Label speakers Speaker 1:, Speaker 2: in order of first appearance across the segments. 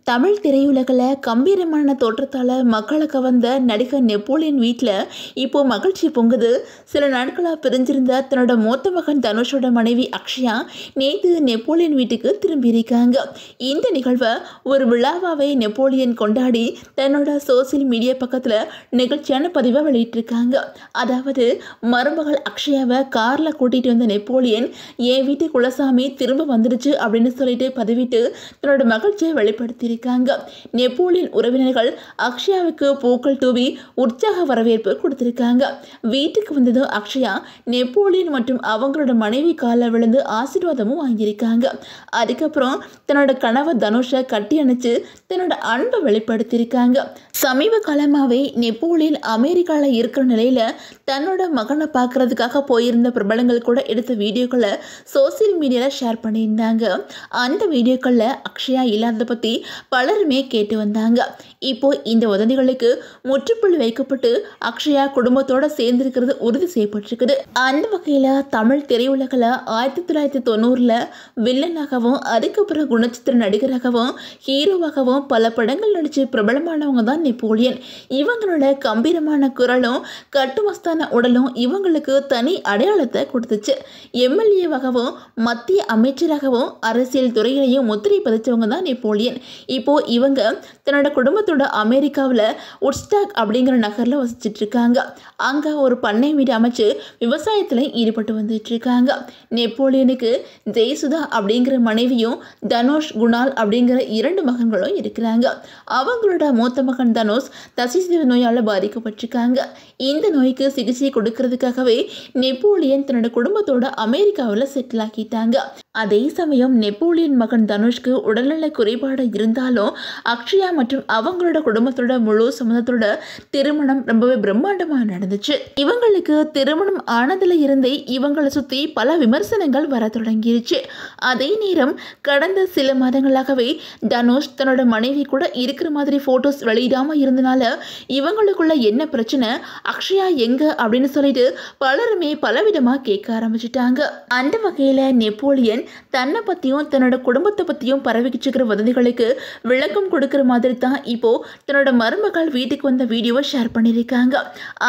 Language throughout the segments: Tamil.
Speaker 1: தமிழ் திரையுலகில் கம்பீரமான தோற்றத்தால் மக்களை கவர்ந்த நடிகர் நெப்போலியன் வீட்டில் இப்போ மகிழ்ச்சி பொங்குது. சில நாட்களாக பிரிஞ்சிருந்த தன்னோட மூத்த மகன் தனுஷோட மனைவி அக்ஷயா நேற்று நெப்போலியன் வீட்டுக்கு திரும்பியிருக்காங்க. இந்த நிகழ்வை ஒரு விழாவாகவே நெப்போலியன் கொண்டாடி தன்னோட சோசியல் மீடியா பக்கத்தில் நிகழ்ச்சியான பதிவை வெளியிட்டிருக்காங்க. அதாவது, மருமகள் அக்ஷயாவை காரில் கூட்டிகிட்டு வந்த நெப்போலியன் என் வீட்டு குலசாமி திரும்ப வந்துடுச்சு அப்படின்னு சொல்லிட்டு பதிவிட்டு தன்னோட மகிழ்ச்சியை வெளிப்படுத்தி நெப்போலியன் உறவினர்கள் அக்ஷயாவுக்கு பூக்கள் தூவி உற்சாக வரவேற்பு கொடுத்திருக்காங்க. வீட்டுக்கு வந்ததும் அக்ஷயா நெப்போலியன் மற்றும் அவங்களோட மனைவி காலில் விழுந்து ஆசீர்வாதமும் வாங்கியிருக்காங்க. அதுக்கப்புறம் தன்னோட கணவர் தனுஷை கட்டி அணைச்சு தன்னோட அன்பை வெளிப்படுத்தியிருக்காங்க. சமீப காலமாகவே நெப்போலியன் அமெரிக்காவில் இருக்கிற நிலையில தன்னோட மகனை பார்க்கறதுக்காக போயிருந்த பிரபலங்கள் கூட எடுத்த வீடியோக்களை சோசியல் மீடியாவில் ஷேர் பண்ணியிருந்தாங்க. அந்த வீடியோக்களில் அக்ஷயா இல்லாத பற்றி பலருமே கேட்டு வந்தாங்க. இப்போ இந்த வதந்திகளுக்கு முற்றுப்புள்ளி வைக்கப்பட்டு அக்ஷயா குடும்பத்தோட சேர்ந்திருக்கிறது உறுதி செய்யப்பட்டிருக்குது. அந்த வகையில் தமிழ் திரையுலகில் 1990 வில்லனாகவும் அதுக்கப்புறம் குணச்சித்திர நடிகராகவும் ஹீரோவாகவும் பல படங்கள் நடிச்சு பிரபலமானவங்க தான் நெப்போலியன். இவங்களோட கம்பீரமான குரலும் கட்டுமஸ்தான உடலும் இவங்களுக்கு தனி அடையாளத்தை கொடுத்துச்சு. எம்எல்ஏவாகவும் மத்திய அமைச்சராகவும் அரசியல் துறையிலையும் முத்திரை பதிச்சவங்க தான் நெப்போலியன். இப்போ இவங்க தன்னோட குடும்பத்தோட அமெரிக்காவில் உட்ஸ்டாக் அப்படிங்கிற நகரில் வசிச்சுட்டு இருக்காங்க. அங்கே ஒரு பண்ணை வீடு அமைச்சு விவசாயத்தில் ஈடுபட்டு வந்துட்டு இருக்காங்க. நெப்போலியனுக்கு ஜெயசுதா அப்படிங்கிற மனைவியும் தனுஷ் குணால் அப்படிங்கிற 2 மகன்களும் இருக்கிறாங்க. அவங்களோட மூத்த மகன் தனுஷ் தசைசிதைவு நோயால் பாதிக்கப்பட்டிருக்காங்க. இந்த நோய்க்கு சிகிச்சை கொடுக்கறதுக்காகவே நெப்போலியன் தன்னோட குடும்பத்தோட அமெரிக்காவில் செட்டில் ஆக்கிட்டாங்க. அதே சமயம் நெப்போலியன் மகன் தனுஷ்க்கு உடல்நல குறைபாடு இருந்தாலும் அக்ஷயா மற்றும் அவங்களோட குடும்பத்தோட முழு சம்மதத்தோட திருமணம் ரொம்பவே பிரம்மாண்டமாக நடந்துச்சு. இவங்களுக்கு திருமணம் ஆனதுல இருந்தே இவங்களை சுற்றி பல விமர்சனங்கள் வர தொடங்கிருச்சு. அதே நேரம் கடந்த சில மாதங்களாகவே தனுஷ் தன்னோட மனைவி கூட இருக்கிற மாதிரி போட்டோஸ் வெளியிடாமல் இருந்தனால இவங்களுக்குள்ள என்ன பிரச்சனை, அக்ஷயா எங்க அப்படின்னு சொல்லிட்டு பலருமே பலவிதமாக கேட்க ஆரம்பிச்சிட்டாங்க. அந்த வகையில் நெப்போலியன் தன்னை பற்றியும் தன்னோட குடும்பத்தை பற்றியும் பரவிக்கிட்டு வதந்திகளுக்கு விளக்கம் கொடுக்கிற மாதிரி தான் இப்போ தன்னோட மருமகள் வீட்டுக்கு வந்த வீடியோவை ஷேர் பண்ணியிருக்காங்க.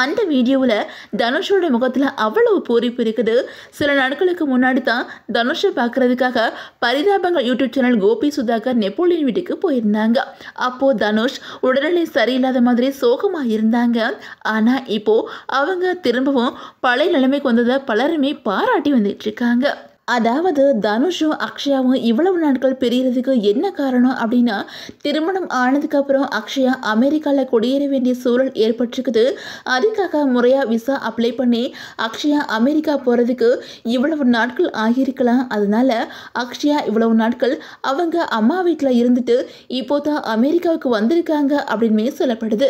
Speaker 1: அந்த வீடியோவில் தனுஷோட முகத்தில் அவ்வளவு பூரிப்பு இருக்குது. சில நாட்களுக்கு முன்னாடி தான் தனுஷை பார்க்கறதுக்காக Parithabangal YouTube channel Gopi Sudhakar Napoleon வீட்டுக்கு போயிருந்தாங்க. அப்போ தனுஷ் உடல்நிலை சரியில்லாத மாதிரி சோகமாக இருந்தாங்க. ஆனால் இப்போ அவங்க திரும்பவும் பழைய நிலைமைக்கு வந்ததை பலருமே பாராட்டி வந்துட்டு இருக்காங்க. அதாவது, தனுஷும் அக்ஷயாவும் இவ்வளவு நாட்கள் பிரியறதுக்கு என்ன காரணம் அப்படின்னா, திருமணம் ஆனதுக்கப்புறம் அக்ஷயா அமெரிக்காவில் குடியேற வேண்டிய சூழல் ஏற்பட்டிருக்குது. அதுக்காக முறையாக விசா அப்ளை பண்ணி அக்ஷயா அமெரிக்கா போகிறதுக்கு இவ்வளவு நாட்கள் ஆகியிருக்கலாம். அதனால அக்ஷயா இவ்வளவு நாட்கள் அவங்க அம்மா வீட்டில் இருந்துட்டு இப்போ தான் அமெரிக்காவுக்கு வந்திருக்காங்க அப்படின்மே சொல்லப்படுது.